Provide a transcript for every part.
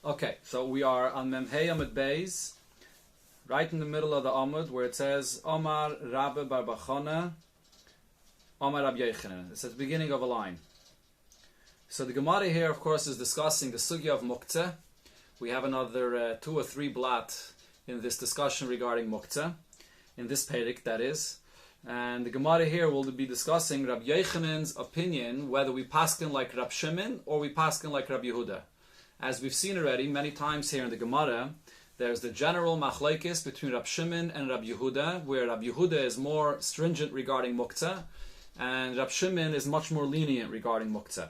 Okay, so we are on Memhei Amud Beis, right in the middle of the Amud, where it says Omar Rabbe Bar Bachana, Omar Rab Yochanan. It's at the beginning of a line. So the Gemara here, of course, is discussing the sugya of muktzeh. We have another 2 or 3 blat in this discussion regarding muktzeh, in this perik, that is. And the Gemara here will be discussing Rab Yochanan's opinion, whether we paskin like Rab Shimon or we paskin like Rab Yehuda. As we've seen already many times here in the Gemara, there's the general machlokes between Rab Shimon and Rab Yehuda, where Rab Yehuda is more stringent regarding muktzeh, and Rab Shimon is much more lenient regarding muktzeh.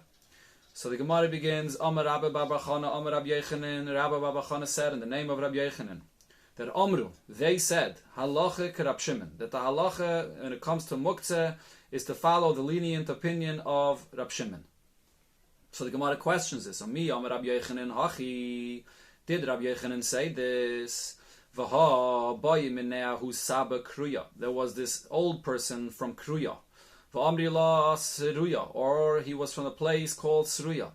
So the Gemara begins, Amar Rabbe Bar Bachana, Amar Rab Yochanan. Rabbe Bar Bachana said in the name of Rab Yochanan, that Amru, they said, halacha ke Rab Shimon, that the halacha when it comes to muktzeh is to follow the lenient opinion of Rab Shimon. So the Gemara questions this. Ami Amar Rab Yochanan hachi, did Rab Yochanan say this? Vaha bayi mineahu saba kruya. There was this old person from Kruya. Va'amri la Seruya, or he was from a place called Seruya.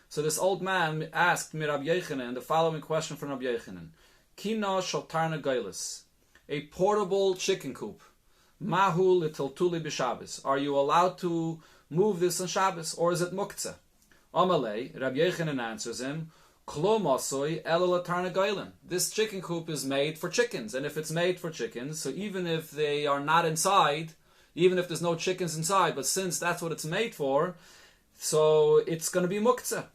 So this old man asked me Rab Yochanan the following question from Rab Yochanan. Kina shaltarna gailis, a portable chicken coop. Mahu litiltuli b'Shabbos. Are you allowed to move this on Shabbos, or is it muktzeh? Amalei, Rab Yochanan answers him, Klo masoi ela latarna gailin. This chicken coop is made for chickens, and if it's made for chickens, so even if they are not inside, even if there's no chickens inside, but since that's what it's made for, so it's going to be muktzeh.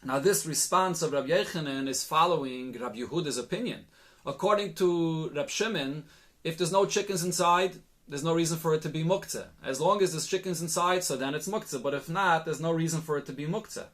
Now this response of Rab Yochanan is following Rab Yehuda's opinion. According to Rab Shimon, if there's no chickens inside, there's no reason for it to be muktzeh. As long as there's chickens inside, so then it's muktzeh. But if not, there's no reason for it to be muktzeh.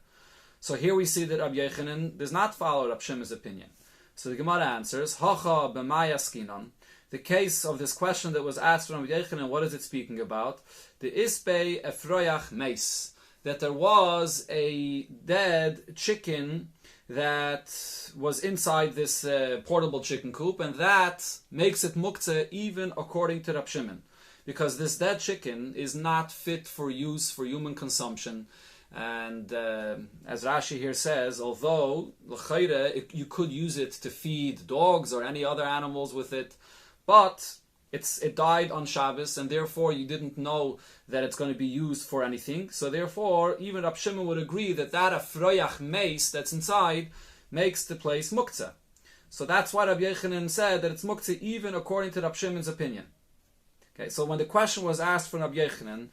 So here we see that Rab Yochanan does not follow Rab Shimon's opinion. So the Gemara answers, Hacha b'maya skinon. The case of this question that was asked from Rab Yochanan, what is it speaking about? The isbei efroyach meis. That there was a dead chicken that was inside this portable chicken coop, and that makes it muktzeh even according to Rab Shimon, because this dead chicken is not fit for use for human consumption. And as Rashi here says, although l'chayre you could use it to feed dogs or any other animals with it, but it died on Shabbos, and therefore you didn't know that it's going to be used for anything. So therefore, even Rab Shimon would agree that afroyach meis that's inside makes the place muktzeh. So that's why Rab Yochanan said that it's muktzeh even according to Rab Shimon's opinion. Okay, so when the question was asked from Rab Yochanan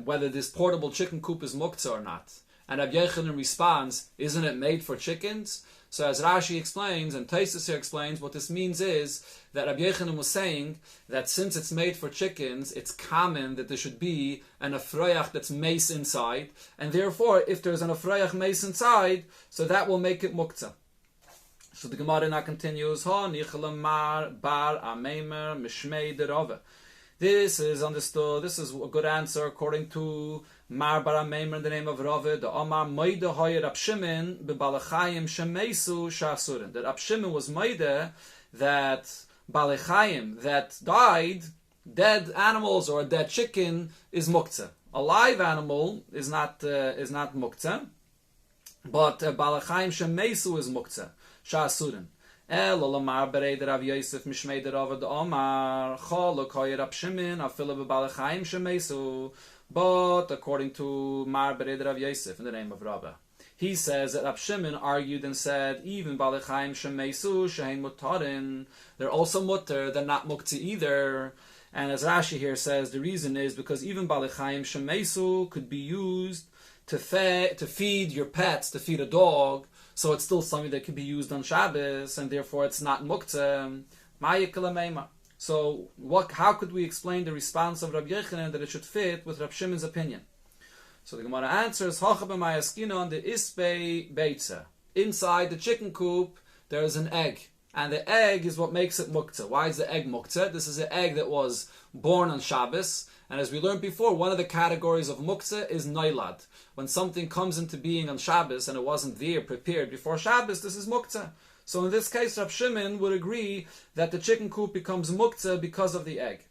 whether this portable chicken coop is muktzeh or not, and Rab Yochanan responds, isn't it made for chickens? So as Rashi explains, and Tosfos here explains, what this means is that Rab Yochanan was saying that since it's made for chickens, it's common that there should be an afroyach that's mace inside, and therefore, if there's an afroyach mace inside, so that will make it muktzeh. So the Gemara now continues, Ha nichlamar bar ameimer mishmei derove. This is understood, this is a good answer according to Mar Bar Meimer in the name of Rave, the Omar Moide Hoyer Rab Shimon bebalachayim shemeisu shasurin. That Rab Shimon was Moide that balachayim that died, dead animals or a dead chicken is muktzeh. A live animal is not muktzeh, but balachayim shemeisu is muktzeh shasurin. El olamar berei Rav Yosef mishmei derav the Omar chalok hoyer Rab Shimon afilu bebalachayim shemeisu. But according to Mar berei Rav Yosef in the name of Rabbah, he says that Rab Shimon argued and said even balachayim shemeisu shehein mutarin, they're also mutter, they're not muktzeh either. And as Rashi here says, the reason is because even balachayim shemeisu could be used to feed your pets, to feed a dog. So it's still something that can be used on Shabbos, and therefore it's not muktzeh. So how could we explain the response of Rab Yochanan that it should fit with Rab Shimon's opinion? So the Gemara answers, on the isbei beitza. Inside the chicken coop, there is an egg. And the egg is what makes it muktzeh. Why is the egg muktzeh? This is an egg that was born on Shabbos. And as we learned before, one of the categories of muktzeh is noilad. When something comes into being on Shabbos and it wasn't there prepared before Shabbos, this is muktzeh. So in this case, Rab Shimon would agree that the chicken coop becomes muktzeh because of the egg.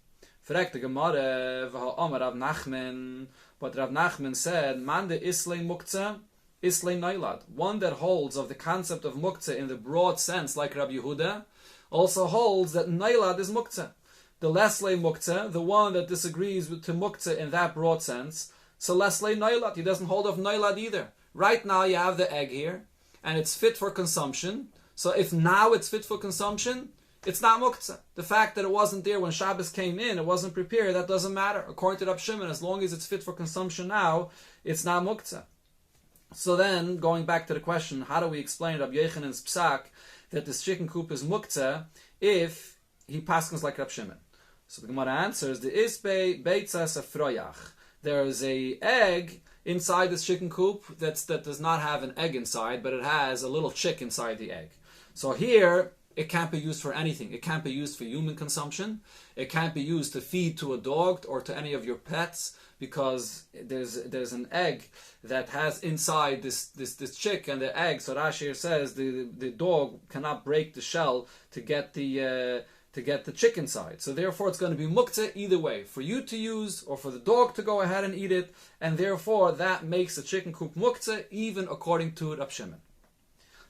Fragt the Gemara, Rav Nachman, but Rav Nachman said, Man de islay muktzeh, Islay Nailad, one that holds of the concept of muktzeh in the broad sense, like Rabbi Yehuda, also holds that Nailad is muktzeh. The Lesley muktzeh, the one that disagrees with to muktzeh in that broad sense, so Lesley Nailad, he doesn't hold of Nailad either. Right now you have the egg here, and it's fit for consumption. So if now it's fit for consumption, it's not muktzeh. The fact that it wasn't there when Shabbos came in, it wasn't prepared, that doesn't matter. According to Rab Shimon, as long as it's fit for consumption now, it's not muktzeh. So then, going back to the question, how do we explain Rab Yechanan's psak that this chicken coop is muktzeh if he paskins like Rab Shimon? So the Gemara answers, the isbe beitzas afroyach. There is a egg inside this chicken coop that does not have an egg inside, but it has a little chick inside the egg. So here, it can't be used for anything. It can't be used for human consumption. It can't be used to feed to a dog or to any of your pets, because there's an egg that has inside this chick and the egg. So Rashi says the dog cannot break the shell to get the chick inside. So therefore it's going to be muktzeh either way, for you to use or for the dog to go ahead and eat it, and therefore that makes the chicken coop muktzeh even according to Rab Shimon.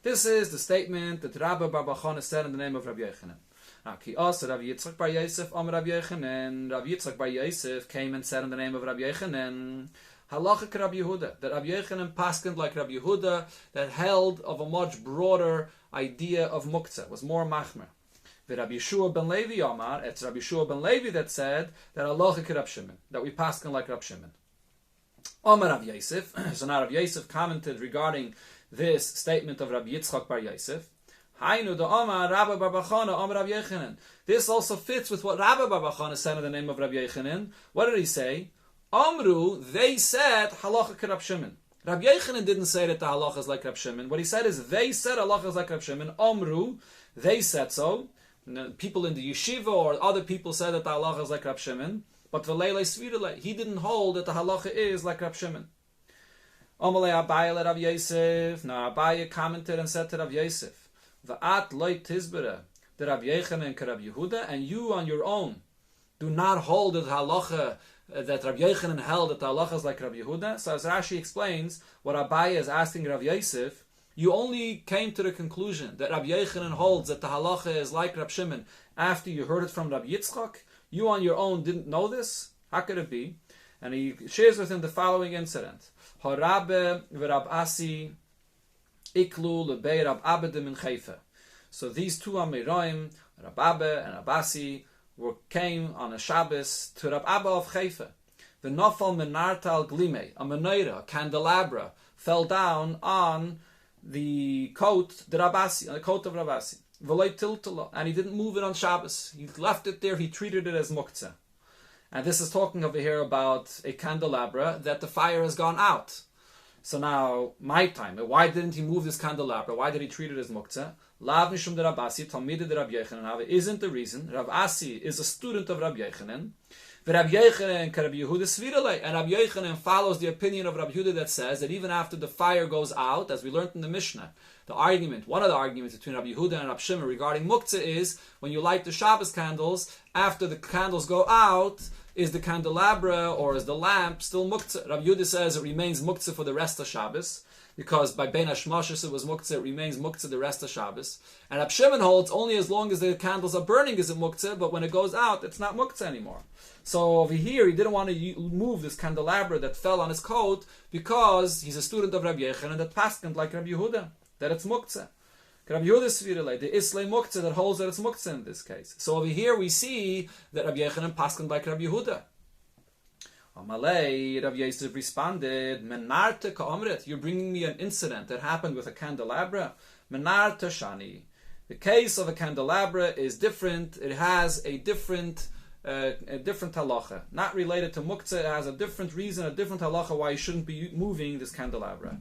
This is the statement that Rabbi Bar Bachana said in the name of Rabbi Yechanan. Now, Ki Asa Rabbi Yitzchak Bar Yosef Am Rabbi Yechanan. Rabbi Yitzchak Bar Yosef came and said in the name of Rabbi Yechanan, Halachik Rabbi Yehuda, that Rabbi Yechanan paskened like Rabbi Yehuda, that held of a much broader idea of muktzeh, was more machmer. The Rabbi Yeshua ben Levi Omar, it's Rabbi Yeshua ben Levi that said that Halachik Rabbi Shimon, that we pasken like Rabbi Shimon. Omar Rabbi Yosef, so now Rabbi Yosef commented regarding this statement of Rabbi Yitzchak Bar Yosef. Hainu da Omar Rabbi Bar Bachana Omar Rabbi Yechanan. This also fits with what Rabbi Bar Bachana said in the name of Rabbi Yechanan. What did he say? Amru, they said halacha ke Rab Shimon. Rabbi Yechanan didn't say that the halacha is like Rab Shimon. What he said is they said halacha is like Rab Shimon. Amru, they said so. People in the yeshiva or other people said that the halacha is like Rab Shimon. But v'leilei svirulei, he didn't hold that the halacha is like Rab Shimon. Amalei Abaye le Rav Yosef. Now Abaye commented and said to Rav Yosef, V'at loy tizbere, the Rav Yechanan and Rav Yehuda, and you on your own do not hold that halacha that Rav Yechanan held that the halacha is like Rav Yehuda. So as Rashi explains, what Abaye is asking Rav Yosef, you only came to the conclusion that Rav Yechanan holds that the halacha is like Rav Shimon after you heard it from Rav Yitzchak. You on your own didn't know this? How could it be? And he shares with him the following incident. Harabe v'Rab Asi iklu lebei Rab Abedim in Chaifa. So these two Amiroim, Rab Abba and Rab Asi, came on a Shabbos to Rab Abba of Chaifa. The nafal menartal glime, a menorah, a candelabra, fell down on the coat, the Rabasi, on the coat of Rabasi. And he didn't move it on Shabbos. He left it there. He treated it as muktzeh. And this is talking over here about a candelabra that the fire has gone out. So now, my time, why didn't he move this candelabra? Why did he treat it as muktzeh? Lav mishum de Rabasi, Talmidei de Rabbi Yechanan. Isn't the reason. Rav Asi is a student of Rabbi Yechanan. Rabbi Yechanan and Rabbi Yehuda svirulei. And Rabbi Yechanan follows the opinion of Rabbi Yehuda that says that even after the fire goes out, as we learned in the Mishnah, one of the arguments between Rabbi Yehuda and Rabbi Shimon regarding muktzeh is when you light the Shabbos candles, after the candles go out, is the candelabra or is the lamp still muktzeh? Rabbi Yehuda says it remains muktzeh for the rest of Shabbos, because by Ben Hashmashis it was muktzeh, it remains muktzeh the rest of Shabbos. And Rabbi Shimon holds only as long as the candles are burning is it muktzeh, but when it goes out, it's not muktzeh anymore. So over here, he didn't want to move this candelabra that fell on his coat because he's a student of Rabbi Yechanan that paskent like Rabbi Yehuda, that it's muktzeh. Rabbi Yehuda svirulei, the Islay muktzeh that holds that it's muktzeh in this case. So over here we see that Rabbi Yechanan paskent like Rabbi Yehuda. Amalei, Rabbi Yosef responded, Menarte ka'omret, you're bringing me an incident that happened with a candelabra. Menarte shani. The case of a candelabra is different. It has a different halacha, not related to muktzeh. It has a different reason, a different halacha why you shouldn't be moving this candelabra.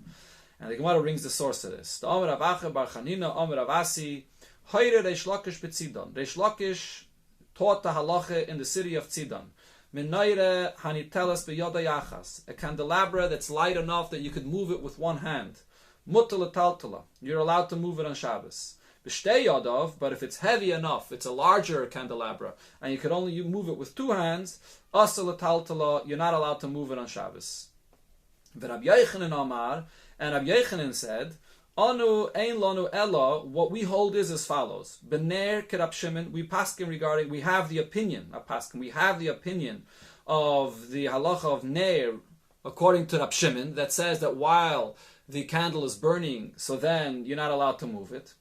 And the Gemara brings the source of this. The Omer Rav Acha Bar Chanina, Omer Rav Asi, Hoyre Reish Lakish b'Tzidon. Reish Lakish taught the halacha in the city of Tzidon. Menorah hanitelas b'yoda yachas, a candelabra that's light enough that you could move it with one hand. Mutter l'taltala, you're allowed to move it on Shabbos. B'shtei yadav, but if it's heavy enough, it's a larger candelabra, and you could only move it with two hands, asa l'taltala, you're not allowed to move it on Shabbos. V'Rab Yochanan Amar, And Rabbi Yochanan said, Anu ein lanu ella, what we hold is as follows. Bener kerab Shimon, we paskin regarding, we have the opinion, not paskin, we have the opinion of the halacha of Ner, according to Rab Shimon, that says that while the candle is burning, so then you're not allowed to move it.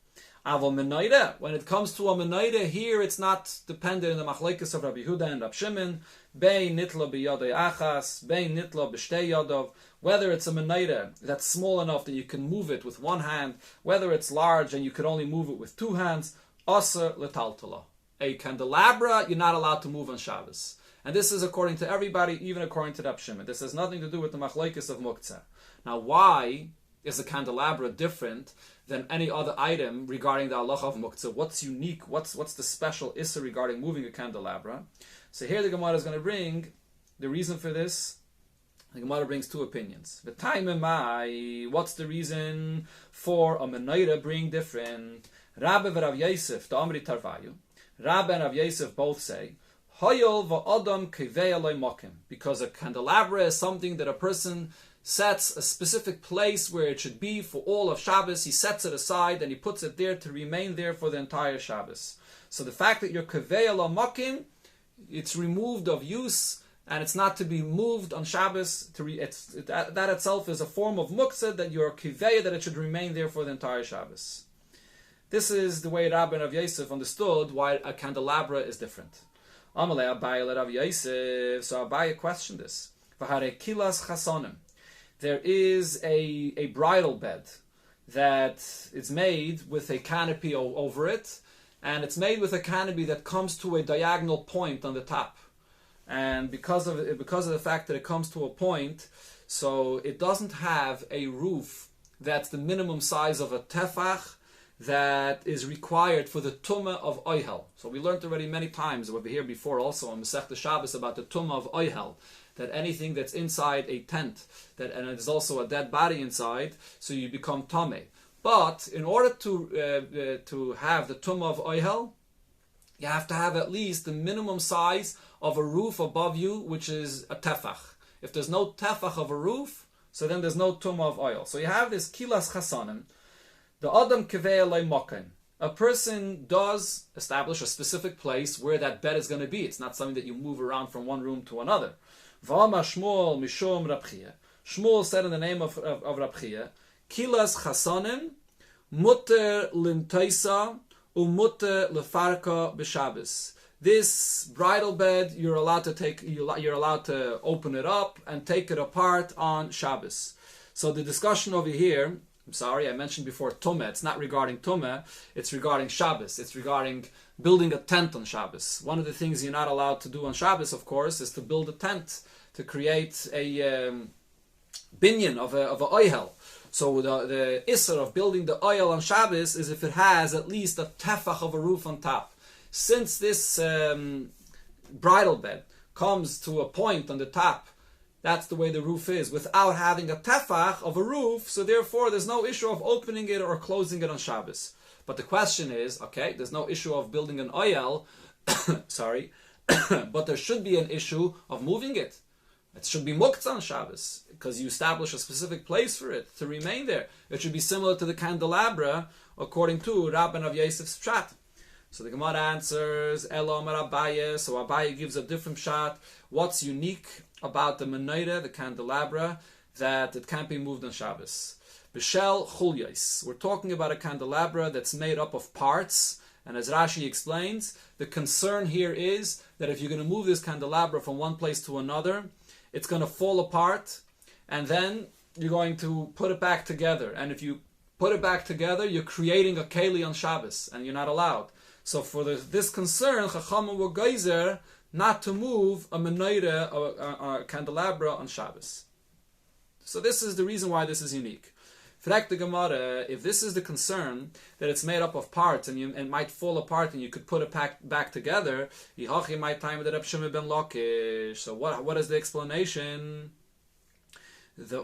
Aval menaida, when it comes to a menaida, here it's not dependent on the machlekes of Rabbi Yehuda and Rab Shimon, bein nitla b'yadei achas, bein nitla b'shtei yadav, whether it's a menaida that's small enough that you can move it with one hand, whether it's large and you could only move it with two hands, aser letaltala. A candelabra, you're not allowed to move on Shabbos. And this is according to everybody, even according to Rab Shimon. This has nothing to do with the machlekes of muktzeh. Now, why is a candelabra different than any other item regarding the halacha of muktzeh? What's unique? What's the special issa regarding moving a candelabra? So here the Gemara is going to bring the reason for this. The Gemara brings two opinions. The time what's the reason for a menorah being different? Rabbi and Rav Yosef, the Amri Tarvayu, Rabbi and Rav Yosef both say, Hoyol va'adam kivei aloi mokim, because a candelabra is something that a person sets a specific place where it should be for all of Shabbos. He sets it aside and he puts it there to remain there for the entire Shabbos. So the fact that you're kivei aloi mokim, it's removed of use, and it's not to be moved on Shabbos. That itself is a form of muktzeh, that you're kivei, that it should remain there for the entire Shabbos. This is the way Rabbi and Rav Yosef understood why a candelabra is different. Amalei Abaye Rav Yosef. So Abaye questioned this. V'harei kilas chasonim. There is a bridal bed that is made with a canopy over it, and it's made with a canopy that comes to a diagonal point on the top. And because of the fact that it comes to a point, so it doesn't have a roof that's the minimum size of a tefach that is required for the tumah of oihel. So we learned already many times over here before also on Masechta Shabbos about the tumah of oihel, that anything that's inside a tent, and there's also a dead body inside, so you become tameh. But in order to have the tumah of oihel, you have to have at least the minimum size of a roof above you, which is a tefach. If there's no tefach of a roof, so then there's no tumah of oil. So you have this kilas chasanim. The adam kivei alei mokim. A person does establish a specific place where that bed is going to be. It's not something that you move around from one room to another. V'ama Shmuel mishum Rab Chiya. Shmuel said in the name of Rab Chiya, kilas chasanim muter limtaisa umuter lefarka b'Shabbos. This bridal bed, you're allowed to open it up and take it apart on Shabbos. So the discussion over here, I'm sorry, I mentioned before Tumah. It's not regarding Tumah, it's regarding Shabbos. It's regarding building a tent on Shabbos. One of the things you're not allowed to do on Shabbos, of course, is to build a tent, to create a binyan of a oihel. So the isser of building the oil on Shabbos is if it has at least a tefach of a roof on top. Since this bridal bed comes to a point on the top, that's the way the roof is, without having a tefach of a roof, so therefore there's no issue of opening it or closing it on Shabbos. But the question is, okay, there's no issue of building an oil, sorry, but there should be an issue of moving it. It should be muktzeh on Shabbos, because you establish a specific place for it to remain there. It should be similar to the candelabra, according to Rabbi and Rav Yosef's pshat. So the Gemara answers, Elam Abaye. So Abaye gives a different pshat. What's unique about the menorah, the candelabra, that it can't be moved on Shabbos? B'shel chulyos. We're talking about a candelabra that's made up of parts. And as Rashi explains, the concern here is that if you're going to move this candelabra from one place to another, it's going to fall apart, and then you're going to put it back together. And if you put it back together, you're creating a keli on Shabbos, and you're not allowed. So for this concern, Chachamim were geyser not to move a menorah, a candelabra on Shabbos. So this is the reason why this is unique. Frag the Gemara, if this is the concern, that it's made up of parts and might fall apart and you could put it back together, so what is the explanation?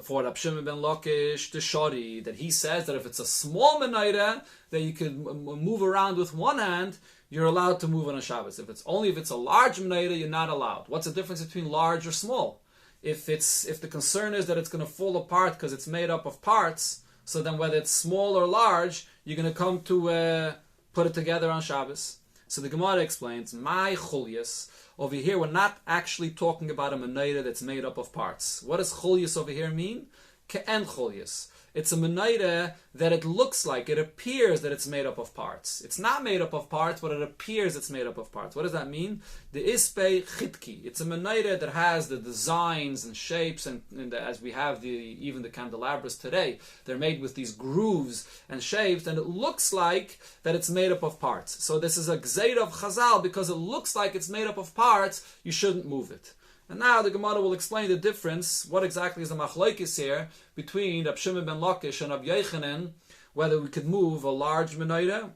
For Rab Shimon ben Lakish, the Shari, that he says that if it's a small menorah that you could move around with one hand, you're allowed to move on a Shabbos. If it's a large menorah, you're not allowed. What's the difference between large or small? If the concern is that it's going to fall apart because it's made up of parts, so then whether it's small or large, you're going to come to put it together on Shabbos. So the Gemara explains, my chulias, over here we're not actually talking about a menorah that's made up of parts. What does chulias over here mean? Ke'en chulias. It's a menorah that it looks like, it appears that it's made up of parts. It's not made up of parts, but it appears it's made up of parts. What does that mean? The ispei chitki. It's a menorah that has the designs and shapes, and as we have even the candelabras today, they're made with these grooves and shapes, and it looks like that it's made up of parts. So this is a gzeira of Chazal, because it looks like it's made up of parts, you shouldn't move it. And now the Gemara will explain the difference, what exactly is the machlokes here, between Rab Shimon ben Lakish and Rab Yochanan, whether we could move a large menorah,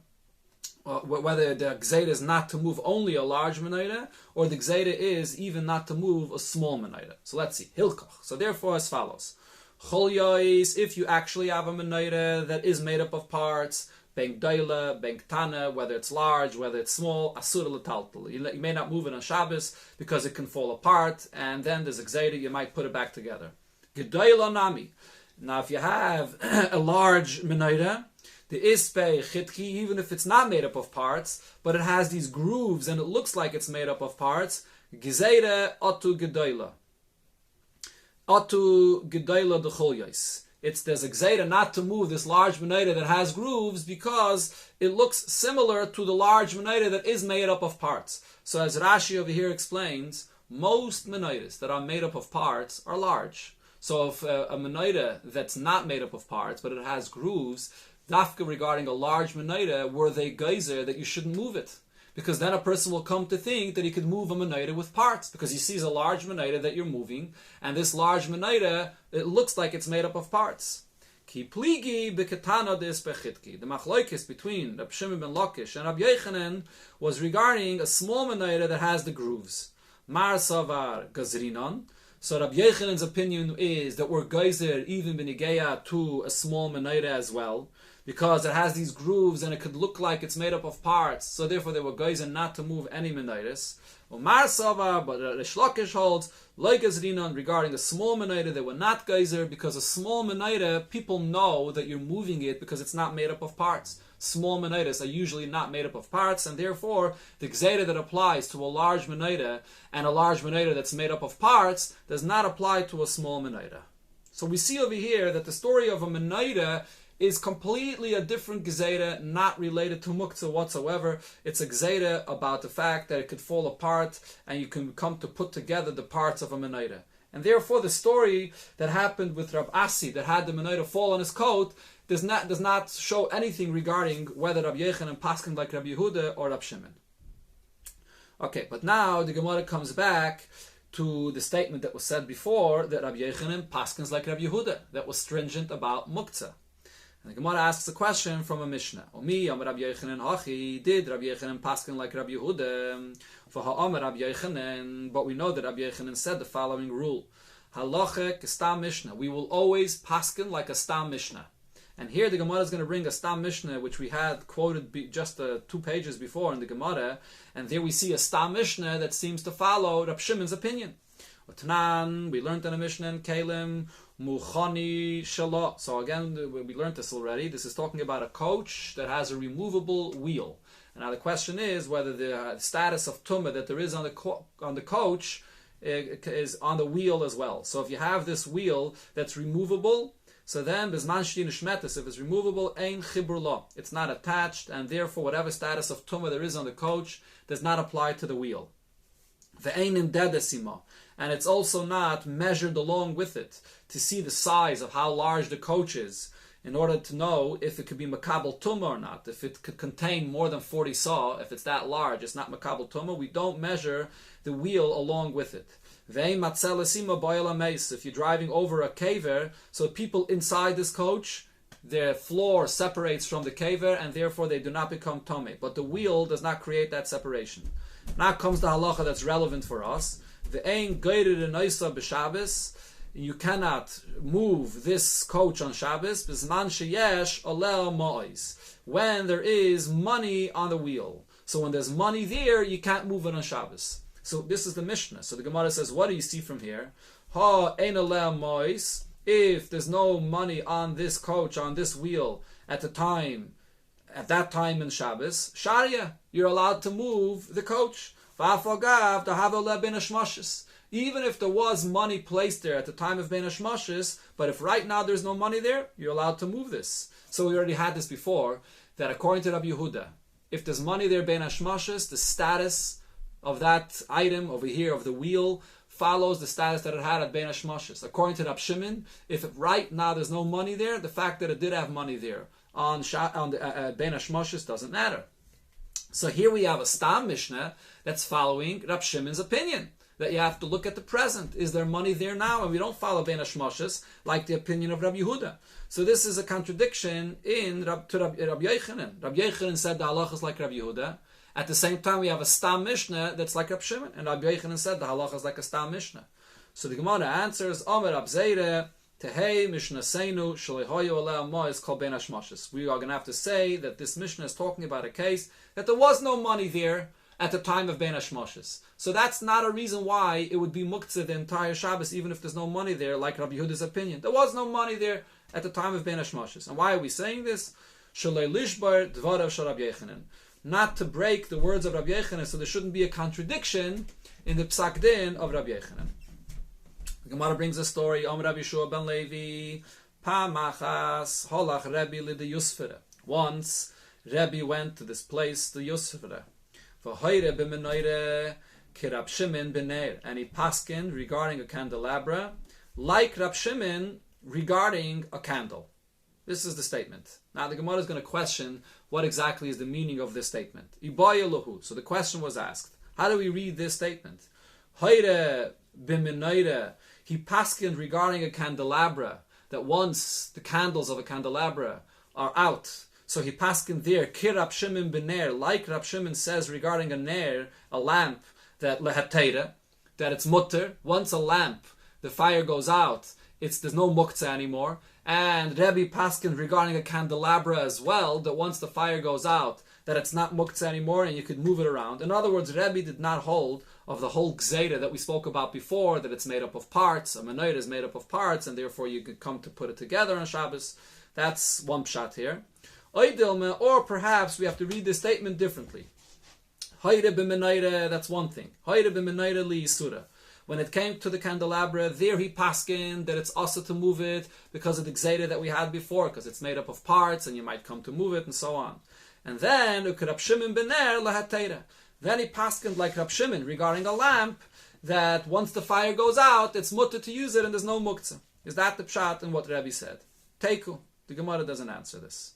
whether the gzeira is not to move only a large menorah, or the gzeira is even not to move a small menorah. So let's see, Hilkoch. So therefore as follows, Chol Yois, if you actually have a menorah that is made up of parts, Ben Gdaila, Ben Ktana, whether it's large, whether it's small, Asur l'taltal. You may not move it on Shabbos because it can fall apart, and then there's a gzeira, you might put it back together. Gdaila nami. Now if you have a large menorah, the ispei chitki, even if it's not made up of parts, but it has these grooves and it looks like it's made up of parts, gzeira otu gdaila. Otu gdaila d'chol yos. There's a gzeira not to move this large menorah that has grooves because it looks similar to the large menorah that is made up of parts. So as Rashi over here explains, most menorahs that are made up of parts are large. So if a menorah that's not made up of parts, but it has grooves, dafka regarding a large menorah, were they geyser that you shouldn't move it. Because then a person will come to think that he could move a menorah with parts, because he sees a large menorah that you're moving, and this large menorah, it looks like it's made up of parts. Ki pligi beketana des bechitki. The machlokes between Rab Shimon ben Lakish and Rab Yochanan was regarding a small menorah that has the grooves. Mar savar gazrinon. So Rab Yochanan's opinion is that we're geyser even benigeya to a small menorah as well, because it has these grooves and it could look like it's made up of parts. So therefore they were geyser not to move any menorahs. Umar Sava, but Rish Lakish holds, like Gazrinon, regarding a small menorah, they were not geyser, because a small menorah, people know that you're moving it because it's not made up of parts. Small menorahs are usually not made up of parts, and therefore the gzeira that applies to a large menorah and a large menorah that's made up of parts does not apply to a small menorah. So we see over here that the story of a menorah is completely a different gzeira, not related to muktzeh whatsoever. It's a gzeira about the fact that it could fall apart and you can come to put together the parts of a menorah. And therefore the story that happened with Rab Asi, that had the menorah fall on his coat, does not show anything regarding whether Rab Yochanan paskin like Rab Yehuda or Rab Shimon. Okay, but now the Gemara comes back to the statement that was said before, that Rab Yochanan paskins like Rab Yehuda, that was stringent about muktzeh. And the Gemara asks a question from a Mishnah. Omi, Amar Rab Yochanan, Hachi, did Rab Yochanan paskin like Rab Yehuda? For Ha'amar Rab Yochanan, but we know that Rab Yochanan said the following rule. Halacha kestam Mishnah. We will always paskin like a stam Mishnah. And here the Gemara is going to bring a stam Mishnah, which we had quoted just 2 pages before in the Gemara. And there we see a stam Mishnah that seems to follow Rab Shimon's opinion. Tanan, we learned in a Mishnah in Kalim, Muchani Shala. So again, we learned this already. This is talking about a coach that has a removable wheel. And now the question is whether the status of tumah that there is on the coach is on the wheel as well. So if you have this wheel that's removable, so then bisman shtin shmetes, if it's removable, ein chibur lo, it's not attached, and therefore whatever status of tumah there is on the coach does not apply to the wheel. Ve'ein dedesima, and it's also not measured along with it to see the size of how large the coach is, in order to know if it could be makabel tumah or not. If it could contain more than 40 saw, if it's that large, it's not makabel tumah. We don't measure the wheel along with it. If you're driving over a kaver, so people inside this coach, their floor separates from the kaver, and therefore they do not become tomei. But the wheel does not create that separation. Now comes the halacha that's relevant for us. You cannot move this coach on Shabbos when there is money on the wheel. So when there's money there, you can't move it on Shabbos. So this is the Mishnah. So the Gemara says, what do you see from here? Ha einaleh mois. If there's no money on this coach, on this wheel, at that time in Shabbos, Sharia, you're allowed to move the coach. Even if there was money placed there at the time of Ben Hashmashis, but if right now there's no money there, you're allowed to move this. So we already had this before, that according to Rabbi Yehuda, if there's money there Ben Hashmashis, the status of that item over here, of the wheel, follows the status that it had at Ben Hashmashis. According to Rab Shimon, if right now there's no money there, the fact that it did have money there on the Ben Hashmashis doesn't matter. So here we have a Stam Mishnah that's following Rab Shimon's opinion, that you have to look at the present. Is there money there now? And we don't follow Ben Hashmashis like the opinion of Rabbi Yehuda. So this is a contradiction to Rabbi Yochanan. Rabbi Yochanan said the halach is like Rabbi Yehuda. At the same time, we have a Stam Mishnah that's like Rab Shimon, and Rabbi Yochanan said the halach is like a Stam Mishnah. So the Gemara answers, Omer Rab Zeire, Tehei Mishnah Seinu Shalihoyu Aleh Ma is called Ben Hashmashis. We are going to have to say that this Mishnah is talking about a case that there was no money there at the time of Ben Hashmashis. So that's not a reason why it would be muktzeh the entire Shabbos, even if there's no money there, like Rabbi Yehuda's opinion. There was no money there at the time of Ben Hashmashis. And why are we saying this? Shalei Lishbar Dvarav Shel Rabbi Yochanan. Not to break the words of Rabbi Yochanan, so there shouldn't be a contradiction in the Psak Din of Rabbi Yochanan. The Gemara brings a story. Om Rabbi Yeshua ben Levi, Pamachas Holach Rebbe Lide Yusfere. Once, Rebbe went to this place, the Yusfere. V'hoire b'menoire ki Rab Shimon b'neir. And he paskined regarding a candelabra, like Rab Shimon regarding a candle. This is the statement. Now the Gemara is going to question what exactly is the meaning of this statement. Ibaya lahu. So the question was asked, how do we read this statement? Hoire b'menoire. He paskined regarding a candelabra, that once the candles of a candelabra are out, so he paskined there, ki Rab Shimon b'ner, like Rab Shimon says regarding a ner, a lamp, that lehatera, that it's mutter. Once a lamp, the fire goes out, there's no muktzeh anymore. And Rebbe paskined regarding a candelabra as well, that once the fire goes out, that it's not muktzeh anymore and you could move it around. In other words, Rebbe did not hold of the whole gzeira that we spoke about before, that it's made up of parts. A menorah is made up of parts, and therefore you could come to put it together on Shabbos. That's one pshat here. Or perhaps we have to read this statement differently. That's one thing. When it came to the candelabra, there he paskined that it's also to move it because of the gzeira that we had before, because it's made up of parts and you might come to move it and so on. And then Rab Shimon b'ner lahatera. Then he paskined like Rab Shimon regarding a lamp, that once the fire goes out, it's mutter to use it and there's no muktzeh. Is that the pshat in what Rebbe said? Teiku. The Gemara doesn't answer this.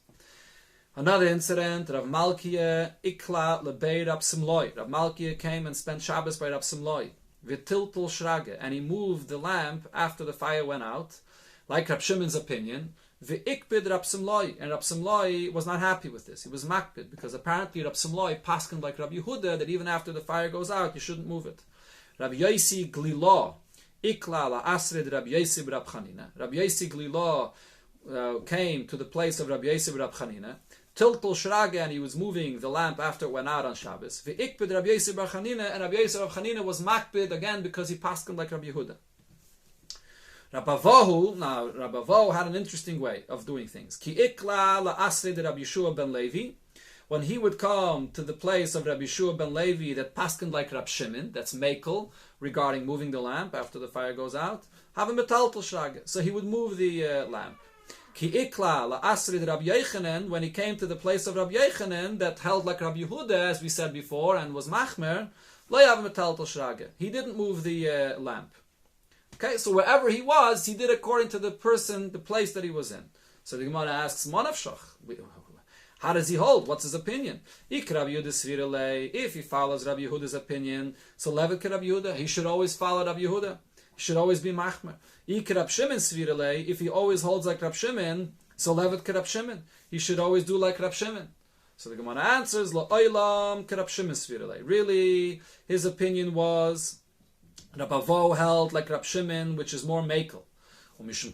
Another incident, Rav Malkiah ikla lebei Rab Simloi. Rav Malkiah came and spent Shabbos by Rab Simloi. V'tiltul shrage. And he moved the lamp after the fire went out, like Rab Shimon's opinion. V'ikbid Rab Simloi. And Rab Simloi was not happy with this. He was makbid, because apparently Rab Simloi paskined like Rab Yehuda, that even after the fire goes out, you shouldn't move it. Rab Yosi Glilo ikla la asred Rab Yosi b'Rab Chanina. Rab Yosi Glilo came to the place of Rab Yosi b'Rab Chanina. Tiltul Shrage, and he was moving the lamp after it went out on Shabbos. V'ikbid Rab Yosi b'Rab Chanina, and Rab Yosi b'Rab Chanina was makbid again because he paskined like Rab Yehuda. Rabavahu had an interesting way of doing things. Ki ikla la asri de Rabbi Yeshua ben Levi. When he would come to the place of Rabbi Yeshua ben Levi that paskined like Rab Shimon, that's mekel, regarding moving the lamp after the fire goes out, have a metaltal shage. So he would move the lamp. Ki ikla la asri de Rabbi Yochanan. When he came to the place of Rabbi Yochanan that held like Rabbi Yehuda, as we said before, and was machmer, lo yav metaltal shage. He didn't move the lamp. Okay, so wherever he was, he did according to the place that he was in. So the Gemara asks, Manavshach, how does he hold? What's his opinion? If he follows Rabbi Yehuda's opinion, so Levet Rabbi Yehuda, he should always follow Rabbi Yehuda. He should always be machmer. If he always holds like Rab Shimon, so Levet Rab Shimon, he should always do like Rab Shimon. So the Gemara answers, La'olam Rab Shimon Svirelei. Really, his opinion was Rabavo held like Rab Shimon, which is more mekel. It's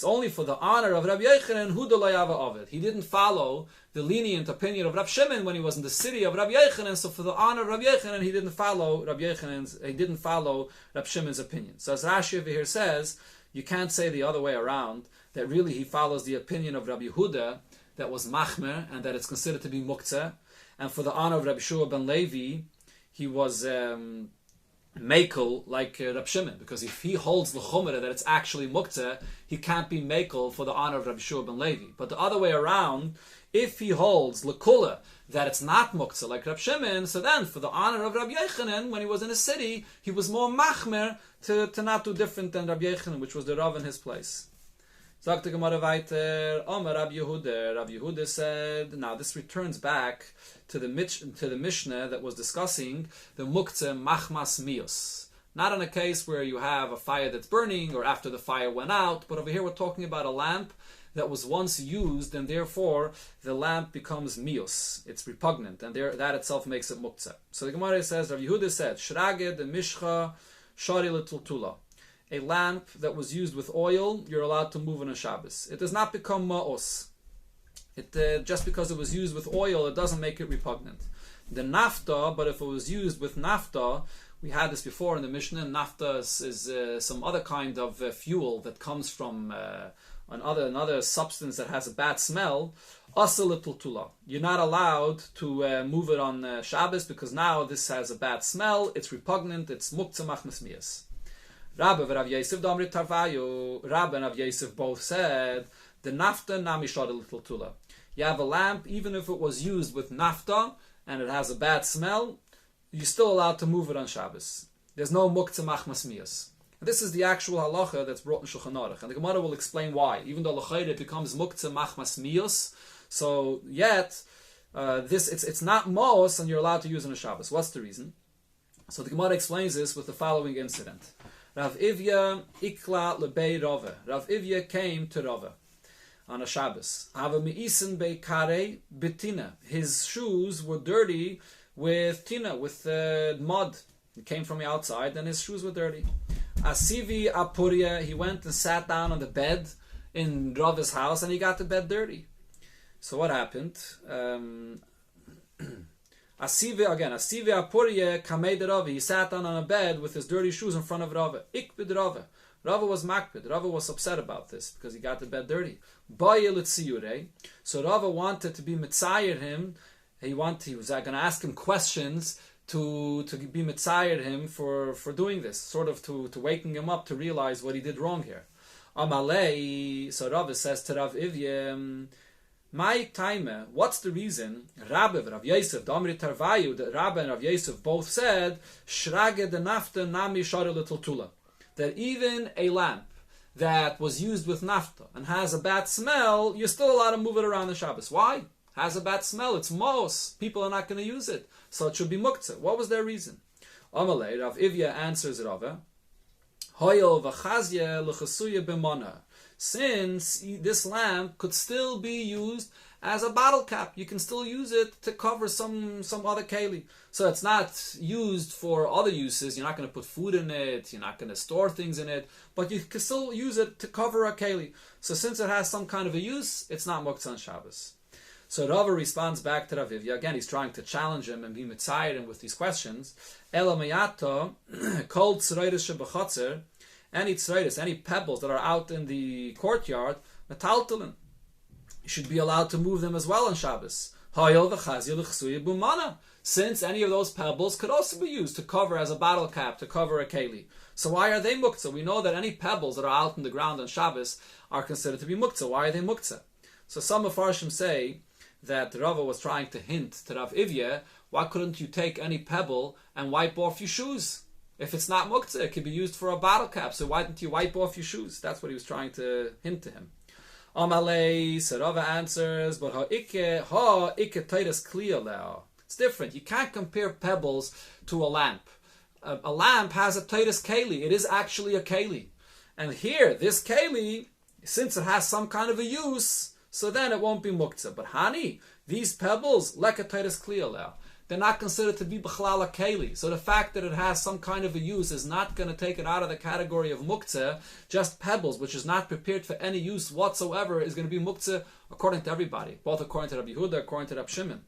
only for the honor of Rabbi Yochanan. He didn't follow the lenient opinion of Rabbi Shimon when he was in the city of Rabbi Yochanan. So for the honor of Rabbi Yochanan, he didn't follow Rabbi Shimon's opinion. So as Rashi over here says, you can't say the other way around, that really he follows the opinion of Rabbi Yehuda that was machmer and that it's considered to be muktzeh. And for the honor of Rabbi Shua ben Levi, he was mekel like Rabbi Shimon, because if he holds the chumrah that it's actually muktzeh, he can't be mekel for the honor of Rabbi Shua ben Levi. But the other way around, if he holds lekula that it's not muktzeh like Rabbi Shimon, so then for the honor of Rabbi Yochanan, when he was in a city, he was more machmer to not do different than Rabbi Yochanan, which was the Rav in his place. Sagt the Gemara weiter, Omer Rabbi Yehuda. Rabbi Yehuda said, now this returns back to the Mishnah that was discussing the muktzeh machmas mios. Not in a case where you have a fire that's burning or after the fire went out, but over here we're talking about a lamp that was once used and therefore the lamp becomes mios. It's repugnant and that itself makes it muktzeh. So the Gemara says, Rabbi Yehuda said, Shrage de mishcha shari l'tultula. A lamp that was used with oil, you're allowed to move on a Shabbos. It does not become ma'os. Just because it was used with oil, it doesn't make it repugnant. The nafta, but if it was used with nafta, we had this before in the Mishnah, nafta is some other kind of fuel that comes from another substance that has a bad smell. Asal. You're not allowed to move it on Shabbos because now this has a bad smell, it's repugnant, it's muktzeh machmas miyas. Rabbi and Rav Yosef Damri Tarvayu, Rabbi and Rav Yosef both said, the nafta nami shad little tula. You have a lamp, even if it was used with nafta and it has a bad smell, you're still allowed to move it on Shabbos. There's no muktzeh machmas miyas. This is the actual halacha that's brought in Shulchan Aruch, and the Gemara will explain why. Even though l'chayre it becomes muktzeh machmas miyas, so yet it's not mos and you're allowed to use it on Shabbos. What's the reason? So the Gemara explains this with the following incident. Rav Ivya ikla lebei Rava. Rav Ivya came to Rava on a Shabbos. Hava meisen beikare betina. His shoes were dirty with tina, with mud. He came from the outside, and his shoes were dirty. Asivi apuria. He went and sat down on the bed in Rava's house, and he got the bed dirty. So what happened? Asive Apurie Kamei de Rava. He sat down on a bed with his dirty shoes in front of Rava. Ikbid Rava. Rava was makbid. Rava was upset about this because he got the bed dirty. So Rava wanted to be mitzayer him. He was going to ask him questions to be mitzayer him for doing this, sort of to waking him up to realize what he did wrong here. Amalei. So Rava says to Rav Ivye, my time, what's the reason? Rabbi and Rav Yosef, Damri Tarvayu, that Rabbi and Rav Yosef both said, Shrage de nafta nami shari l'tultula. That even a lamp that was used with nafta and has a bad smell, you're still allowed to move it around the Shabbos. Why? Has a bad smell. It's mos. People are not going to use it. So it should be muktzeh. What was their reason? Amalei, Rav Ivya answers Rava, Hoyel v'chazye l'chasuye b'mona. Since this lamp could still be used as a bottle cap, you can still use it to cover some other keli. So it's not used for other uses. You're not going to put food in it. You're not going to store things in it. But you can still use it to cover a keli. So since it has some kind of a use, it's not muktzeh on Shabbos. So Rava responds back to Rav Ivya. Again, he's trying to challenge him and be mitzayer him with these questions. Ela meyato kol tzreiris shebachotzer. Any tzreiris, any pebbles that are out in the courtyard, metaltalin. You should be allowed to move them as well on Shabbos. Since any of those pebbles could also be used to cover as a bottle cap, to cover a keli. So why are they muktzeh? We know that any pebbles that are out in the ground on Shabbos are considered to be muktzeh. Why are they muktzeh? So some Mefarshim say that Rava was trying to hint to Rav Ivya, why couldn't you take any pebble and wipe off your shoes? If it's not muktzeh, it could be used for a bottle cap. So why didn't you wipe off your shoes? That's what he was trying to hint to him. Amalei, so Rava answers, but it's different. You can't compare pebbles to a lamp. A lamp has a titus keli. It is actually a keli. And here, this keli, since it has some kind of a use, so then it won't be muktzeh. But hani, these pebbles, leka titus kliya. they're not considered to be b'chlal keli. So the fact that it has some kind of a use is not going to take it out of the category of muktzeh. Just pebbles, which is not prepared for any use whatsoever, is going to be muktzeh according to everybody, both according to Rabbi Yehuda, according to Rabbi Shimon.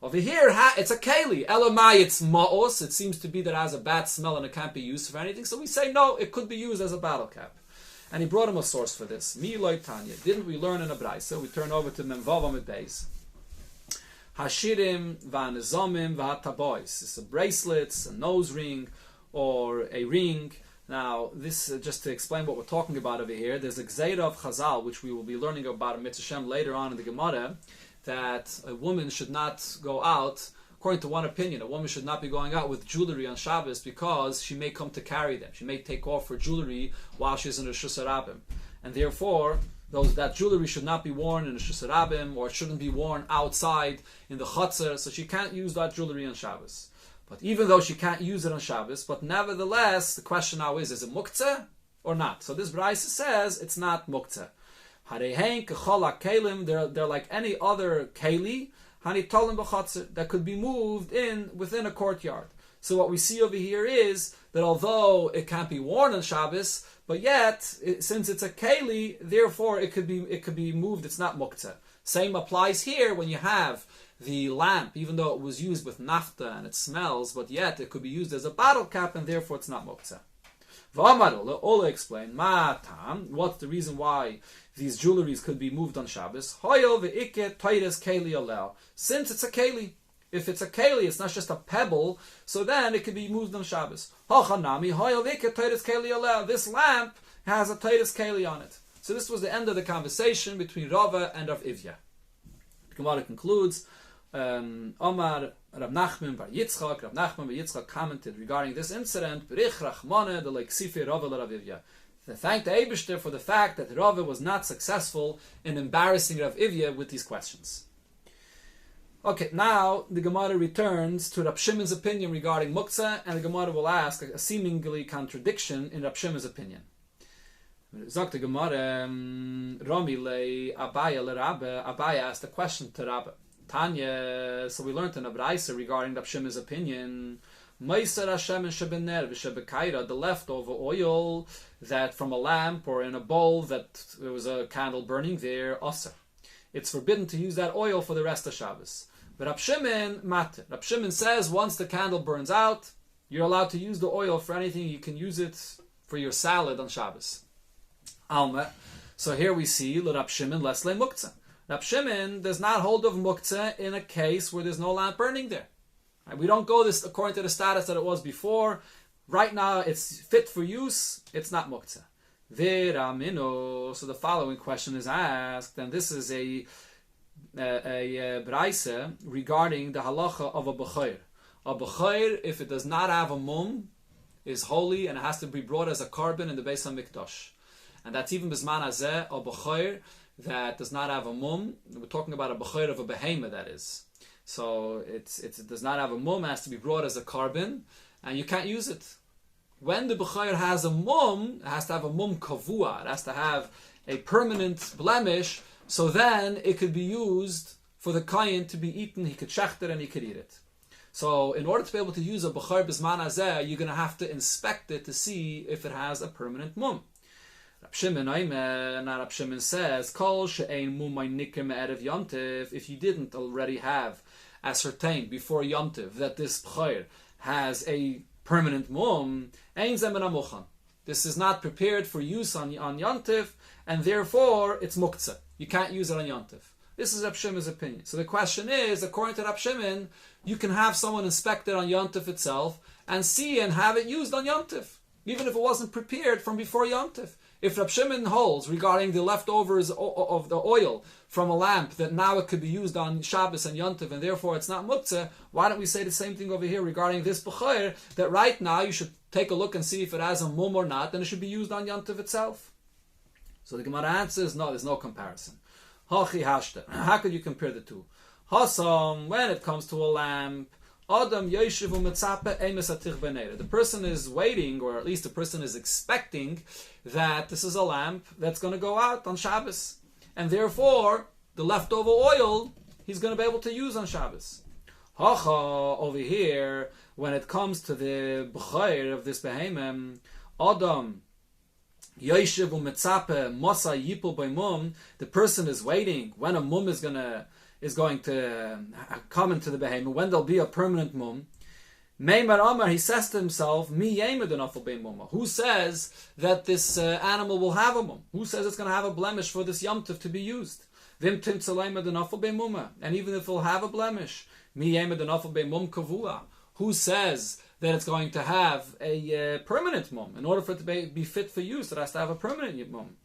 Over here, it's a keli. Elamai, it's ma'os. It seems to be that it has a bad smell and it can't be used for anything. So we say, no, it could be used as a bottle cap. And he brought him a source for this. Mi loy tanya. Didn't we learn in a brayso? We turn over to Memvav Amid Beis. Hashirim v'anezomim v'hatabois. It's a bracelets, a nose ring, or a ring. Now, this just to explain what we're talking about over here. There's a gzeira of Chazal, which we will be learning about in Mitzvah Shem later on in the Gemara, that a woman should not go out, according to one opinion, a woman should not be going out with jewelry on Shabbos because she may come to carry them. She may take off her jewelry while she's in the Reshus Harabim. And therefore, that jewelry should not be worn in the Reshus Harabim, or it shouldn't be worn outside in the Chutzner, so she can't use that jewelry on Shabbos. But even though she can't use it on Shabbos, but nevertheless, the question now is it muktzeh or not? So this Braisa says it's not muktzeh. They're like any other keli that could be moved within a courtyard. So what we see over here is that although it can't be worn on Shabbos, but yet since it's a keli, therefore it could be moved. It's not muktzeh. Same applies here when you have the lamp, even though it was used with nafta and it smells, but yet it could be used as a bottle cap, and therefore it's not muktzeh. Ola explained, what's the reason why these jewelries could be moved on Shabbos? Since it's a keli. If it's a keli, it's not just a pebble, so then it could be moved on Shabbos. This lamp has a titus keli on it. So this was the end of the conversation between Rava and Rav Ivya. The Gemara concludes, Omar Rav Nachman bar Yitzchak commented regarding this incident, thank the Eibishter for the fact that Rava was not successful in embarrassing Rav Ivya with these questions. Okay, now the Gemara returns to Rav Shimon's opinion regarding muktzeh, and the Gemara will ask a seemingly contradiction in Rav Shimon's opinion. Zok the Gemara, Rami le Abaya le Rabbe. Abaya asked a question to Rabbe. Tanya, so we learned in a Braisa regarding Rav Shimon's opinion, the leftover oil that from a lamp or in a bowl that there was a candle burning there, asa. It's forbidden to use that oil for the rest of Shabbos. But Rav Shimon, matter. Rav Shimon says once the candle burns out, you're allowed to use the oil for anything. You can use it for your salad on Shabbos. Alma. So here we see Rav Shimon lesle muktzeh. Rav Shimon does not hold of muktzeh in a case where there's no lamp burning there. Right? We don't go this according to the status that it was before. Right now, it's fit for use. It's not muktzeh. So the following question is asked, and this is a braise regarding the halacha of a b'choir. A b'choir, if it does not have a mum, is holy and it has to be brought as a carbon in the Beis HaMikdash. And that's even bisman hazeh, a b'choir that does not have a mum. We're talking about a b'choir of a behema, that is. So it does not have a mum, it has to be brought as a carbon, and you can't use it. When the b'choir has a mum, it has to have a mum kavua, it has to have a permanent blemish, so then it could be used for the kayin to be eaten, he could shechter and he could eat it. So in order to be able to use a b'choir bisman hazeh, you're going to have to inspect it to see if it has a permanent mum. Rab Shimon says, Kol she'ein mumay nikr me'erev yontiv, if you didn't already have ascertained before yontiv that this b'choir has a permanent mum, ein zeh min hamuchan. This is not prepared for use on yontiv, and therefore it's muktzeh. You can't use it on yontiv. This is Rab Shimon's opinion. So the question is, according to Rab Shimon, you can have someone inspect it on yontiv itself and see and have it used on yontiv, even if it wasn't prepared from before yontiv. If Rab Shimon holds regarding the leftovers of the oil from a lamp that now it could be used on Shabbos and Yontiv and therefore it's not muktzeh, why don't we say the same thing over here regarding this b'choir, that right now you should take a look and see if it has a mum or not, then it should be used on Yontiv itself? So the Gemara answers, no, there's no comparison. Hachi hashta. How could you compare the two? Hasam, when it comes to a lamp, Adam yeshivu mitzape emes atich b'neira. The person is waiting, or at least the person is expecting that this is a lamp that's going to go out on Shabbos, and therefore the leftover oil he's going to be able to use on Shabbos. Hacha, over here, when it comes to the b'chayr of this behemem, Adam, Yoshev u'metzape mosa yipul by mum, the person is waiting when a mum is going to come into the behemah, when there'll be a permanent mum. Meimar Amar, he says to himself, Mi yemed anafal bein mumma. Who says that this animal will have a mum? Who says it's going to have a blemish for this yomtiv to be used? Vim tim tzalemed anafal bein mumma. And even if it'll have a blemish, Mi yemed anafal bein mum kavua. Who says that it's going to have a permanent mum? In order for it to be fit for use, it has to have a permanent mum.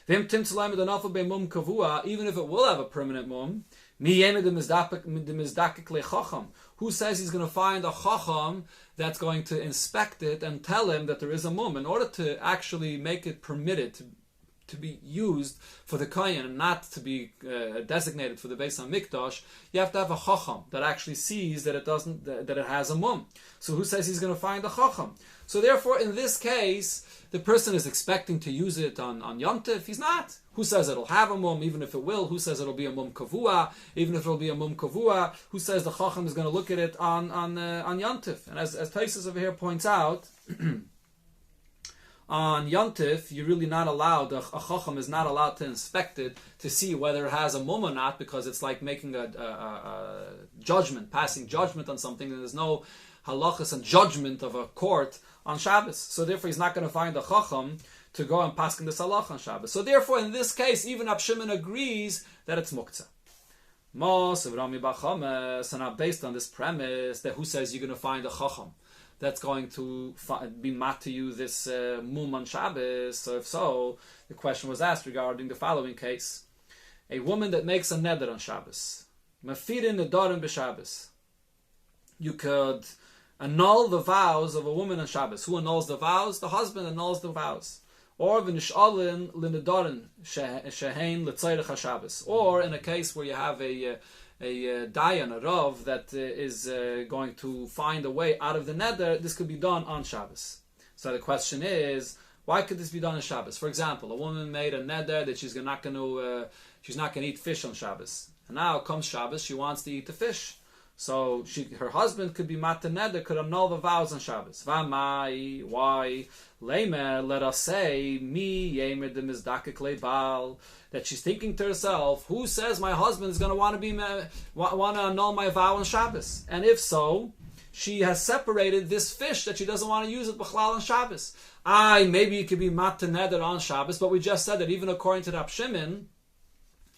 Vim tim tzalemed anafal bein mum kavua. Even if it will have a permanent mum, Mi yemed mizdakik lechacham. Who says he's going to find a chacham that's going to inspect it and tell him that there is a mum? In order to actually make it permitted to be used for the kohen and not to be designated for the Beis HaMikdash, you have to have a chacham that actually sees that that it has a mum. So who says he's going to find a chacham? So therefore, in this case, the person is expecting to use it on Yom Tov. He's not. Who says it'll have a mum, even if it will? Who says it'll be a mum kavua, even if it'll be a mum kavua? Who says the chacham is going to look at it on Yom Tov? And as Taisus over here points out, on Yom Tov, you're really not allowed, a chacham is not allowed to inspect it to see whether it has a mum or not, because it's like making a judgment, passing judgment on something, and there's no halachas and judgment of a court on Shabbos. So therefore he's not going to find a chacham to go and paskin the salach on Shabbos. So therefore in this case, even Rab Shimon agrees that it's muktzeh. Mos Rami Bachames, and now based on this premise that who says you're going to find a chacham that's going to be mat to you this mum on Shabbos. So if so, the question was asked regarding the following case. A woman that makes a neder on Shabbos. Mafirin nedarim b'Shabbos. You could annul the vows of a woman on Shabbos. Who annuls the vows? The husband annuls the vows. Or v'nish'alin l'nedarim shehein l'tzayrech HaShabbos. Or in a case where you have a dayan, a rav, that is going to find a way out of the neder, this could be done on Shabbos. So the question is, why could this be done on Shabbos? For example, a woman made a neder that she's not going to eat fish on Shabbos. And now comes Shabbos, she wants to eat the fish. So her husband could be mata neder, could annul the vows on Shabbos. V'amai, why? Leimer, let us say, mi yemer de mizdakik lebal, that she's thinking to herself, who says my husband is going to want to annul my vow on Shabbos? And if so, she has separated this fish that she doesn't want to use it b'chlal on Shabbos. Maybe it could be mata neder on Shabbos, but we just said that even according to Rab Shimon,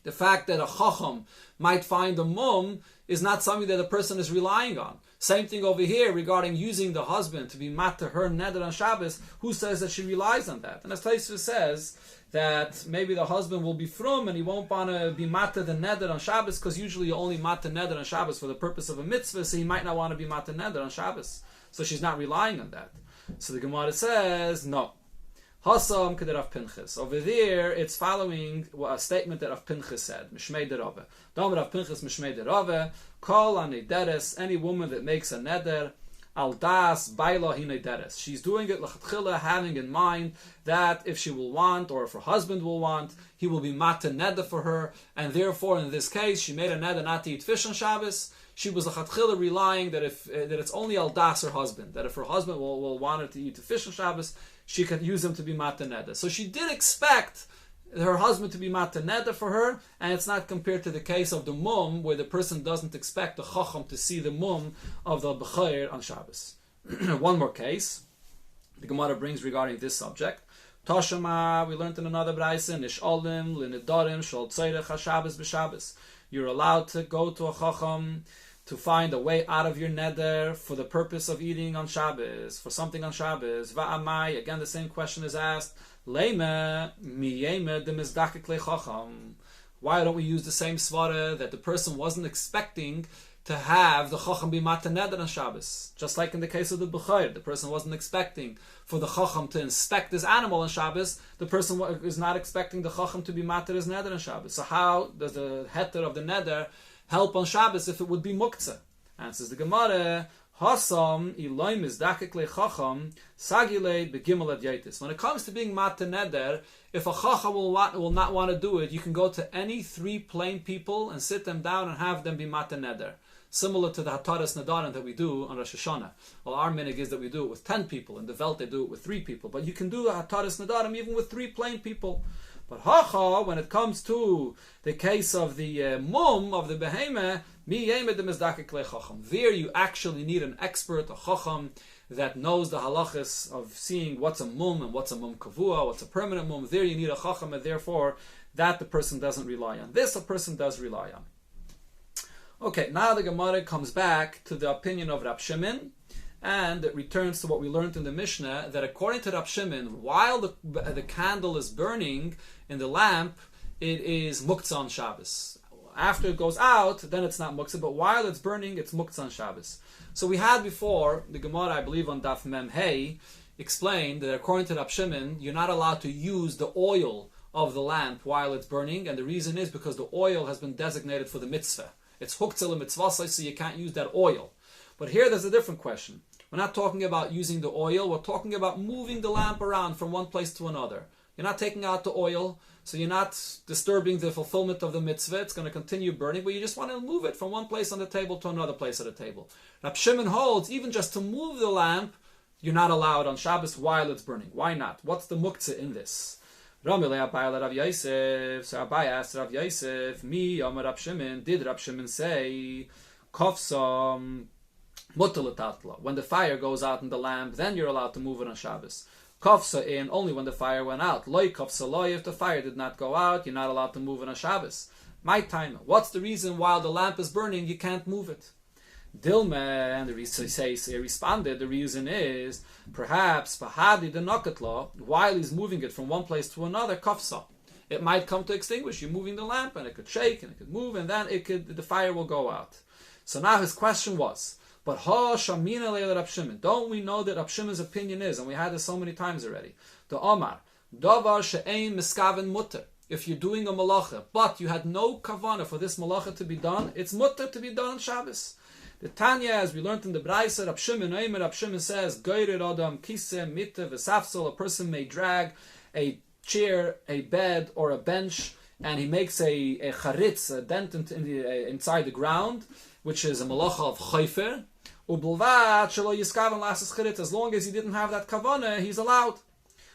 the fact that a chacham might find a mum is not something that a person is relying on. Same thing over here regarding using the husband to be mat to her neder on Shabbos. Who says that she relies on that? And as Taisva says, that maybe the husband will be frum and he won't want to be mat to the neder on Shabbos, because usually you only mat to neder on Shabbos for the purpose of a mitzvah, so he might not want to be mat to neder on Shabbos. So she's not relying on that. So the Gemara says, no. Hasam keder Rav Pinchas. Over there, it's following a statement that Rav Pinchas said. Mishmei derave. Dam Rav Pinchas mishmei derave. Kol anederes. Any woman that makes a neder, al das baila hinederes. She's doing it l'chatchila, having in mind that if she will want, or if her husband will want, he will be mata neder for her, and therefore in this case she made a neder not to eat fish on Shabbos. She was l'chatchila relying that that it's only al das her husband, that if her husband will want her to eat the fish on Shabbos, she could use him to be mata neder. So she did expect her husband to be mata neder for her, and it's not compared to the case of the mum, where the person doesn't expect the chacham to see the mum of the b'chayr on Shabbos. One more case the Gemara brings regarding this subject. Toshama, we learned in another brayse, nish'alim l'nedarim shal tzayrech HaShabbos b'Shabbos. You're allowed to go to a chacham to find a way out of your neder for the purpose of eating on Shabbos, for something on Shabbos. Va'amai, again the same question is asked. Leime, miyeme de mizdakik lechacham. Why don't we use the same svara that the person wasn't expecting to have the chacham be mata neder on Shabbos? Just like in the case of the b'chayr, the person wasn't expecting for the chacham to inspect this animal on Shabbos. The person is not expecting the chacham to be mata his neder on Shabbos. So how does the heter of the neder help on Shabbos if it would be muktzeh? Answers the Gemara, Hasam iloim mizdakik lechacham sagile begimel ad yaitis. When it comes to being mat neder, if a chacham will not want to do it, you can go to any three plain people and sit them down and have them be mat neder. similar to the Hataras Nadarim that we do on Rosh Hashanah. Well, our minhag is that we do it with 10 people. In the Welt, they do it with 3 people. But you can do the Hataras Nadarim even with 3 plain people. But hacha, when it comes to the case of the mum, of the behemah, there you actually need an expert, a chacham, that knows the halachas of seeing what's a mum and what's a mum kavua, what's a permanent mum. There you need a chacham, and therefore that the person doesn't rely on. This a person does rely on. Okay, now the Gemara comes back to the opinion of Rab Shimon, and it returns to what we learned in the Mishnah, that according to Rab Shimon, while the candle is burning in the lamp, it is muktzeh on Shabbos. After it goes out, then it's not muktzeh, but while it's burning, it's muktzeh on Shabbos. So we had before, the Gemara, I believe on Daf Mem Hey, explained that according to Rab Shimon, you're not allowed to use the oil of the lamp while it's burning, and the reason is because the oil has been designated for the mitzvah. It's huktzeh l'mitzvah, so you can't use that oil. But here there's a different question. We're not talking about using the oil, we're talking about moving the lamp around from one place to another. You're not taking out the oil, so you're not disturbing the fulfillment of the mitzvah. It's going to continue burning, but you just want to move it from one place on the table to another place on the table. Rab Shimon holds, even just to move the lamp, you're not allowed on Shabbos while it's burning. Why not? What's the muktzeh in this? So Abai asked Rav Yosef, Amar Rab Shimon, did Rab Shimon say, Kofsam mutalatatla, when the fire goes out in the lamp, then you're allowed to move it on Shabbos. Kofsa in, only when the fire went out. Loi kofsa loi, if the fire did not go out, you're not allowed to move it on Shabbos. My time, what's the reason while the lamp is burning, you can't move it? Dilma, and the reason he responded, the reason is, perhaps, Pahadi the Nokatla, while he's moving it from one place to another, kofsa. It might come to extinguish. You're moving the lamp, and it could shake, and it could move, and then the fire will go out. So now his question was, but shamina leil Rab Shimon. Don't we know that Rab Shimon's opinion is, and we had this so many times already, the Omar, davar she'ein miskaven mutter. If you're doing a malacha, but you had no kavanah for this malacha to be done, it's mutter to be done on Shabbos. The Tanya, as we learned in the Braisa, Rab Shimon says, Geirer adam kiseh mitte v'safsel, a person may drag a chair, a bed, or a bench, and he makes a charitz, a dent inside the ground, which is a malacha of chayfer. As long as he didn't have that kavanah, he's allowed.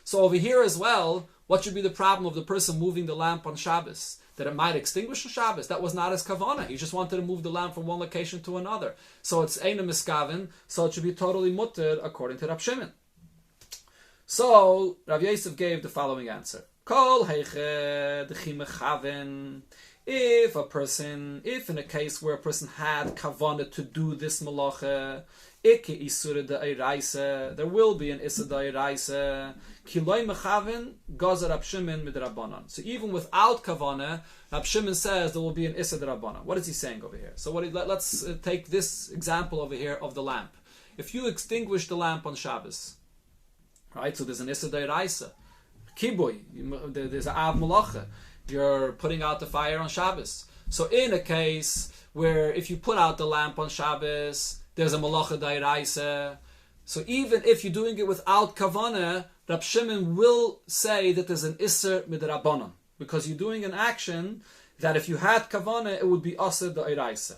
So over here as well, what should be the problem of the person moving the lamp on Shabbos? That it might extinguish on Shabbos. That was not his kavanah. He just wanted to move the lamp from one location to another. So it's eina miskaven, so it should be totally mutter according to Rab Shimon. So Rav Yosef gave the following answer. Kol heiche dechi mechaven. If in a case where a person had kavanah to do this malacha, ikke isura de'iraisa, there will be an issa de'iraisa. Kiloi mechaven gazer Rab Shimon midrabanan. So even without kavanah, Rab Shimon says there will be an issa de'rabanan. What is he saying over here? So let's take this example over here of the lamp. If you extinguish the lamp on Shabbos, right? So there's an issa de'iraisa. Kibui, there's an av malacha. You're putting out the fire on Shabbos. So in a case where if you put out the lamp on Shabbos, there's a malacha d'iraisa. So even if you're doing it without kavanah, Rab Shimon will say that there's an isser midrabanan, because you're doing an action that if you had kavanah, it would be asr d'iraisa.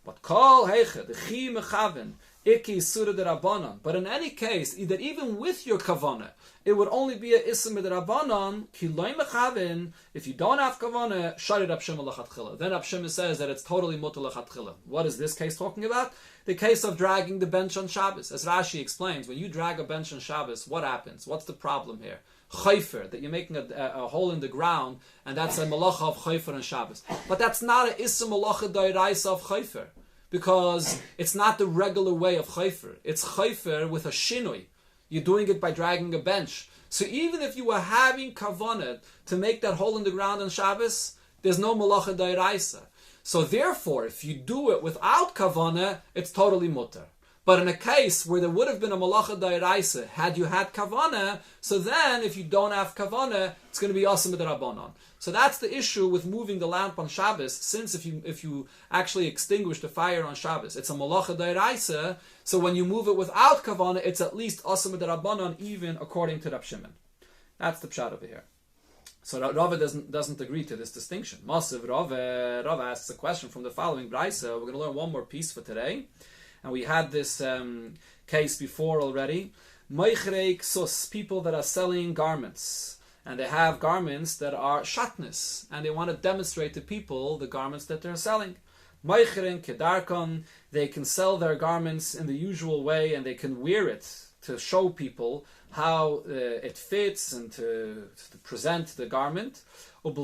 But kol heiche dechi mechaven iki isur d'rabanan. But in any case, that even with your kavanah, it would only be a isser midrabanan ki loy mechaven. If you don't have kavanah, shari Rab Shimon lechatchila. Then Rab Shimon says that it's totally mutter lechatchila. What is this case talking about? The case of dragging the bench on Shabbos. As Rashi explains, when you drag a bench on Shabbos, what happens? What's the problem here? Chayfer, that you're making a hole in the ground, and that's a malacha of chayfer on Shabbos. But that's not a issa malacha d'iraisa of chayfer, because it's not the regular way of chayfer. It's chayfer with a shinui. You're doing it by dragging a bench. So even if you were having kavanah to make that hole in the ground on Shabbos, there's no malacha d'iraisa. So therefore, if you do it without kavanah, it's totally mutter. But in a case where there would have been a malacha d'iraisa had you had kavanah, so then if you don't have kavanah, it's going to be asam d'rabanan. So that's the issue with moving the lamp on Shabbos. Since if you actually extinguish the fire on Shabbos, it's a malacha d'iraisa. So when you move it without kavanah, it's at least asam d'rabanan, even according to Rab Shimon. That's the pshat over here. So Rava doesn't agree to this distinction. Masiv Rava asks a question from the following brisa. We're going to learn one more piece for today, and we had this case before already. Moichrei ksus, people that are selling garments, and they have garments that are shatnus, and they want to demonstrate to people the garments that they're selling. Moichrin kedarkon, they can sell their garments in the usual way, and they can wear it to show people how it fits and to present the garment. As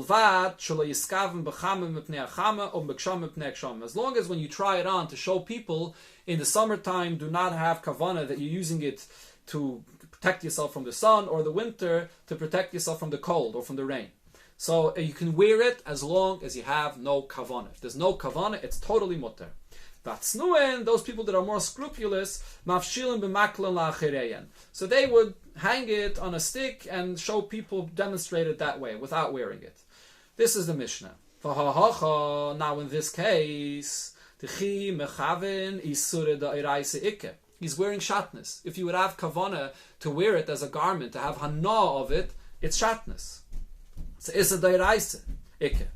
long as when you try it on to show people in the summertime, do not have kavanah that you're using it to protect yourself from the sun, or the winter to protect yourself from the cold or from the rain. So you can wear it as long as you have no kavanah. If there's no kavanah, it's totally mutter. Vatsnuen, those people that are more scrupulous, mafshilim b'maklan la'achireyan. So they would hang it on a stick and show people, demonstrate it that way, without wearing it. This is the Mishnah. Now in this case, he's wearing shatnez. If you would have kavanah to wear it as a garment, to have hana of it, it's shatnez. It's a dairaisa ikke.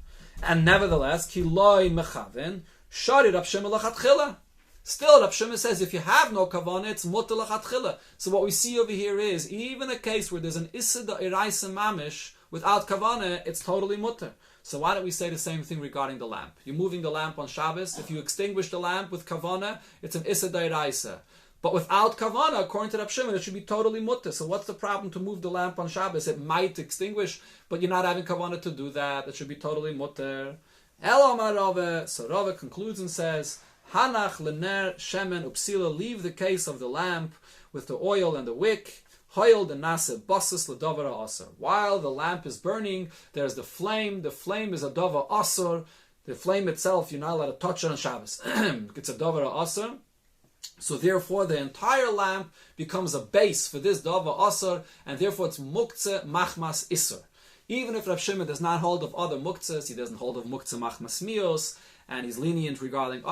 And nevertheless, ki loy mechaven, shari Rab Shimon lachatchila. Still, Rab Shimon says if you have no kavanah, it's mutter lachatchila. So what we see over here is, even a case where there's an issa dairaisa mamish without kavanah, it's totally mutter. So why don't we say the same thing regarding the lamp? You're moving the lamp on Shabbos. If you extinguish the lamp with kavanah, it's an issa dairaisa. But without kavanah, according to Rab Shimon, it should be totally mutter. So what's the problem to move the lamp on Shabbos? It might extinguish, but you're not having kavanah to do that. It should be totally mutter. So Rava concludes and says, Hanach lener shemen upsila, leave the case of the lamp with the oil and the wick. Hoil the nase basis ledavara asur. While the lamp is burning, there's the flame. The flame is a dava asur. The flame itself, you're not allowed to touch it on Shabbos. It's a davara asur. So therefore, the entire lamp becomes a base for this dava asur, and therefore it's muktzeh machmas isur. Even if Rab Shimon does not hold of other muktzehs, he doesn't hold of muktzeh machmas mios, and he's lenient regarding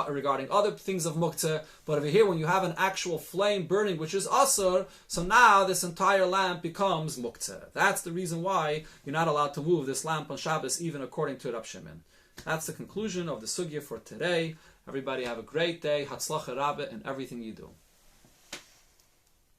other things of muktzeh. But over here, when you have an actual flame burning, which is asur, so now this entire lamp becomes muktzeh. That's the reason why you're not allowed to move this lamp on Shabbos, even according to Rab Shimon. That's the conclusion of the sugya for today. Everybody have a great day. Hatzlacha Rabbe in everything you do.